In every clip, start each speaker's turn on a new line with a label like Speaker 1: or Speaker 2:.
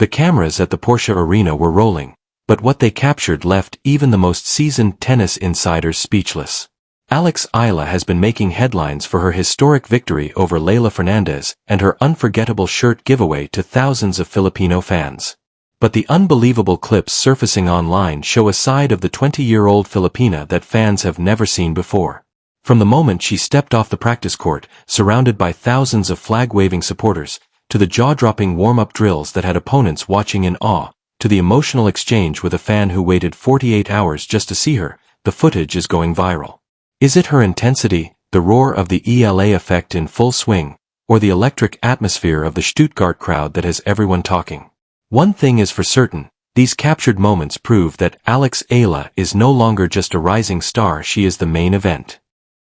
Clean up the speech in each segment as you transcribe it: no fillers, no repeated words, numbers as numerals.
Speaker 1: The cameras at the Porsche Arena were rolling, but what they captured left even the most seasoned tennis insiders speechless. Alex Eala has been making headlines for her historic victory over Leylah Fernandez and her unforgettable shirt giveaway to thousands of Filipino fans. But the unbelievable clips surfacing online show a side of the 20-year-old Filipina that fans have never seen before. From the moment she stepped off the practice court, surrounded by thousands of flag-waving supporters, to the jaw-dropping warm-up drills that had opponents watching in awe, to the emotional exchange with a fan who waited 48 hours just to see her, the footage is going viral. Is it her intensity, the roar of the Eala effect in full swing, or the electric atmosphere of the Stuttgart crowd that has everyone talking? One thing is for certain, these captured moments prove that Alex Eala is no longer just a rising star, she is the main event.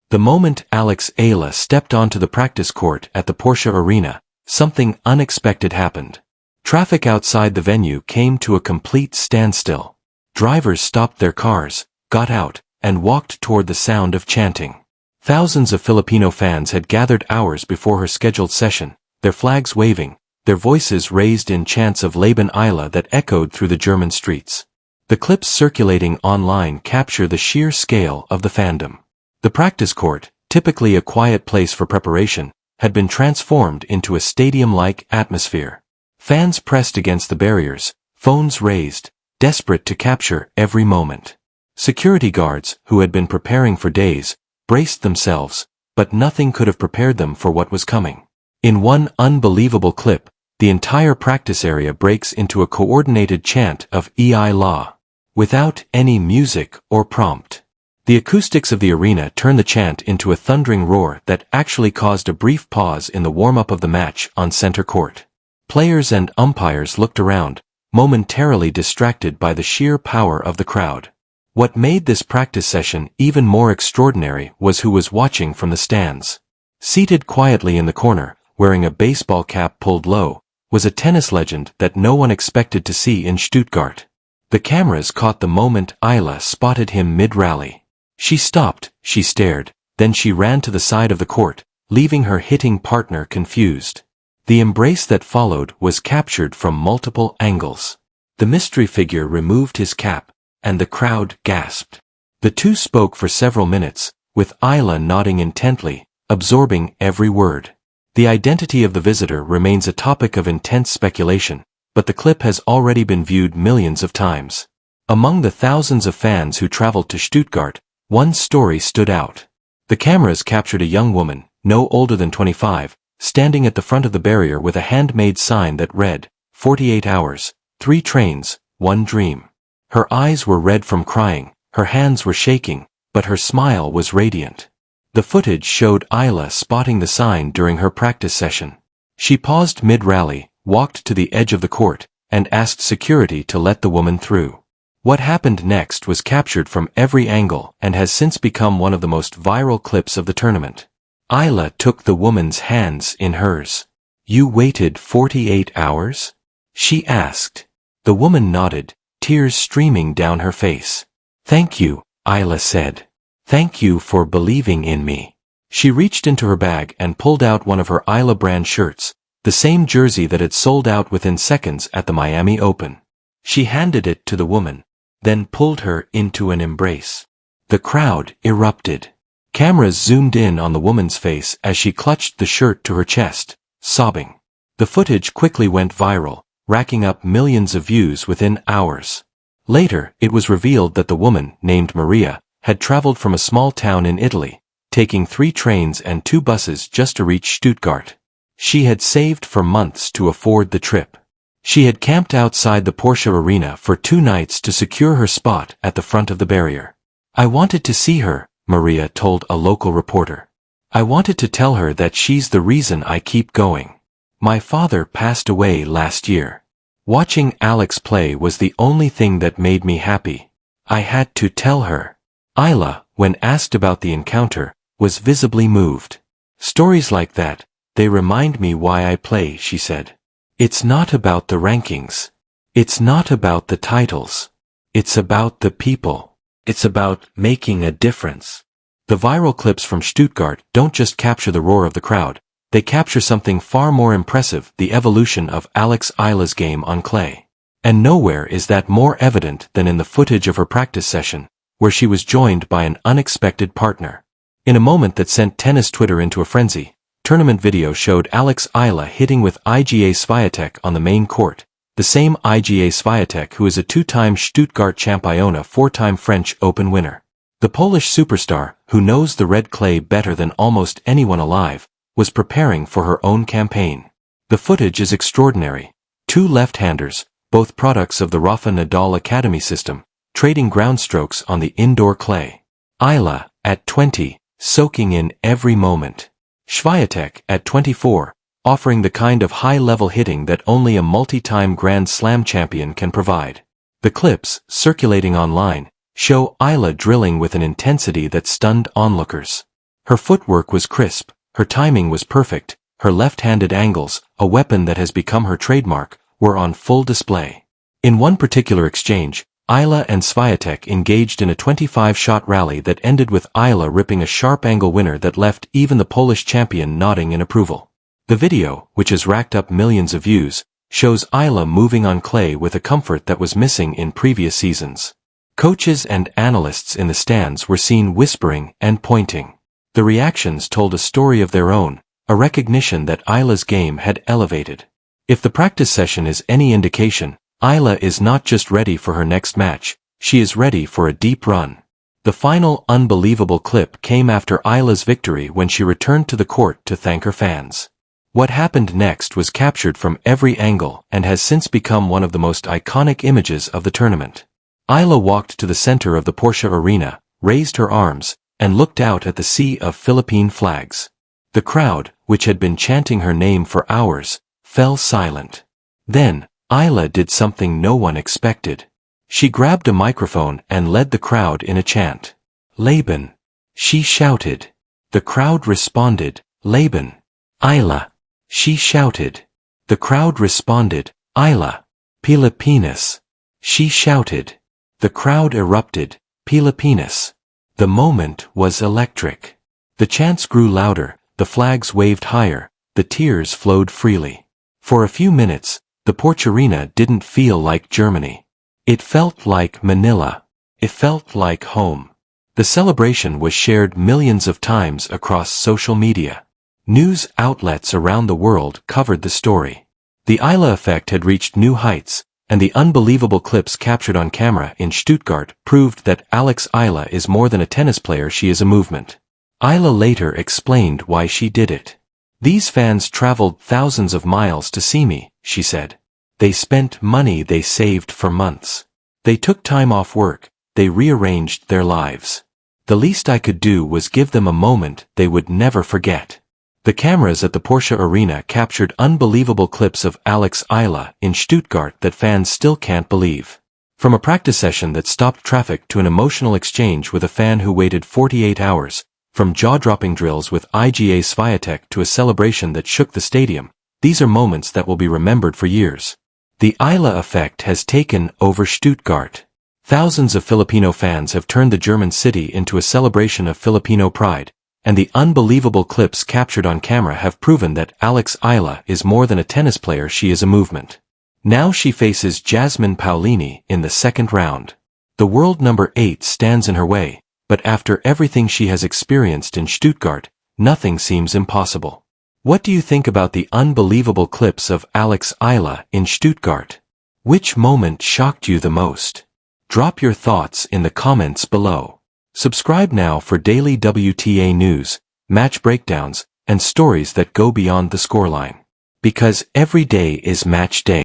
Speaker 1: The moment Alex Eala stepped onto the practice court at the Porsche Arena, something unexpected happened. Traffic outside the venue came to a complete standstill. Drivers stopped their cars, got out, and walked toward the sound of chanting. Thousands of Filipino fans had gathered hours before her scheduled session, their flags waving, their voices raised in chants of Laban Eala that echoed through the German streets. The clips circulating online capture the sheer scale of the fandom. The practice court, typically a quiet place for preparation, had been transformed into a stadium-like atmosphere. Fans pressed against the barriers, phones raised, desperate to capture every moment. Security guards, who had been preparing for days, braced themselves, but nothing could have prepared them for what was coming. In one unbelievable clip, the entire practice area breaks into a coordinated chant of Eala, without any music or prompt. The acoustics of the arena turned the chant into a thundering roar that actually caused a brief pause in the warm-up of the match on center court. Players and umpires looked around, momentarily distracted by the sheer power of the crowd. What made this practice session even more extraordinary was who was watching from the stands. Seated quietly in the corner, wearing a baseball cap pulled low, was a tennis legend that no one expected to see in Stuttgart. The cameras caught the moment Eala spotted him mid-rally. She stopped, she stared, then she ran to the side of the court, leaving her hitting partner confused. The embrace that followed was captured from multiple angles. The mystery figure removed his cap, and the crowd gasped. The two spoke for several minutes, with Eala nodding intently, absorbing every word. The identity of the visitor remains a topic of intense speculation, but the clip has already been viewed millions of times. Among the thousands of fans who traveled to Stuttgart, one story stood out. The cameras captured a young woman, no older than 25, standing at the front of the barrier with a handmade sign that read, 48 hours, 3 trains, 1 dream. Her eyes were red from crying, her hands were shaking, but her smile was radiant. The footage showed Eala spotting the sign during her practice session. She paused mid-rally, walked to the edge of the court, and asked security to let the woman through. What happened next was captured from every angle and has since become one of the most viral clips of the tournament. Eala took the woman's hands in hers. "You waited 48 hours?" she asked. The woman nodded, tears streaming down her face. "Thank you," Eala said. "Thank you for believing in me." She reached into her bag and pulled out one of her Eala brand shirts, the same jersey that had sold out within seconds at the Miami Open. She handed it to the woman, then pulled her into an embrace. The crowd erupted. Cameras zoomed in on the woman's face as she clutched the shirt to her chest, sobbing. The footage quickly went viral, racking up millions of views within hours. Later, it was revealed that the woman, named Maria, had traveled from a small town in Italy, taking 3 trains and 2 buses just to reach Stuttgart. She had saved for months to afford the trip. She had camped outside the Porsche Arena for 2 nights to secure her spot at the front of the barrier. "I wanted to see her," Maria told a local reporter. "I wanted to tell her that she's the reason I keep going. My father passed away last year. Watching Alex play was the only thing that made me happy. I had to tell her." Eala, when asked about the encounter, was visibly moved. "Stories like that, they remind me why I play," she said. "It's not about the rankings. It's not about the titles. It's about the people. It's about making a difference." The viral clips from Stuttgart don't just capture the roar of the crowd, they capture something far more impressive: the evolution of Alex Eala's game on clay. And nowhere is that more evident than in the footage of her practice session, where she was joined by an unexpected partner. In a moment that sent tennis Twitter into a frenzy, tournament video showed Alex Eala hitting with Iga Swiatek on the main court, the same Iga Swiatek who is a two-time Stuttgart champion, four-time French Open winner. The Polish superstar, who knows the red clay better than almost anyone alive, was preparing for her own campaign. The footage is extraordinary. Two left-handers, both products of the Rafa Nadal Academy system, trading ground strokes on the indoor clay. Eala, at 20, soaking in every moment. Swiatek, at 24, offering the kind of high-level hitting that only a multi-time Grand Slam champion can provide. The clips, circulating online, show Eala drilling with an intensity that stunned onlookers. Her footwork was crisp, her timing was perfect, her left-handed angles, a weapon that has become her trademark, were on full display. In one particular exchange, Eala and Swiatek engaged in a 25-shot rally that ended with Eala ripping a sharp-angle winner that left even the Polish champion nodding in approval. The video, which has racked up millions of views, shows Eala moving on clay with a comfort that was missing in previous seasons. Coaches and analysts in the stands were seen whispering and pointing. The reactions told a story of their own, a recognition that Eala's game had elevated. If the practice session is any indication, Eala is not just ready for her next match, she is ready for a deep run. The final unbelievable clip came after Eala's victory when she returned to the court to thank her fans. What happened next was captured from every angle and has since become one of the most iconic images of the tournament. Eala walked to the center of the Porsche Arena, raised her arms, and looked out at the sea of Philippine flags. The crowd, which had been chanting her name for hours, fell silent. Then, Eala did something no one expected. She grabbed a microphone and led the crowd in a chant. "Laban!" she shouted. The crowd responded, "Laban!" "Eala!" she shouted. The crowd responded, "Eala!" "Pilipinas!" she shouted. The crowd erupted, "Pilipinas!" The moment was electric. The chants grew louder, the flags waved higher, the tears flowed freely. For a few minutes, the Porsche Arena didn't feel like Germany. It felt like Manila. It felt like home. The celebration was shared millions of times across social media. News outlets around the world covered the story. The Eala effect had reached new heights, and the unbelievable clips captured on camera in Stuttgart proved that Alex Eala is more than a tennis player, she is a movement. Eala later explained why she did it. "These fans traveled thousands of miles to see me," she said. "They spent money they saved for months. They took time off work, they rearranged their lives. The least I could do was give them a moment they would never forget." The cameras at the Porsche Arena captured unbelievable clips of Alex Eala in Stuttgart that fans still can't believe. From a practice session that stopped traffic to an emotional exchange with a fan who waited 48 hours, from jaw-dropping drills with Iga Swiatek to a celebration that shook the stadium, these are moments that will be remembered for years. The Eala effect has taken over Stuttgart. Thousands of Filipino fans have turned the German city into a celebration of Filipino pride, and the unbelievable clips captured on camera have proven that Alex Eala is more than a tennis player, she is a movement. Now she faces Jasmine Paolini in the second round. The world number 8 stands in her way, but after everything she has experienced in Stuttgart, nothing seems impossible. What do you think about the unbelievable clips of Alex Eala in Stuttgart? Which moment shocked you the most? Drop your thoughts in the comments below. Subscribe now for daily WTA news, match breakdowns, and stories that go beyond the scoreline. Because every day is match day.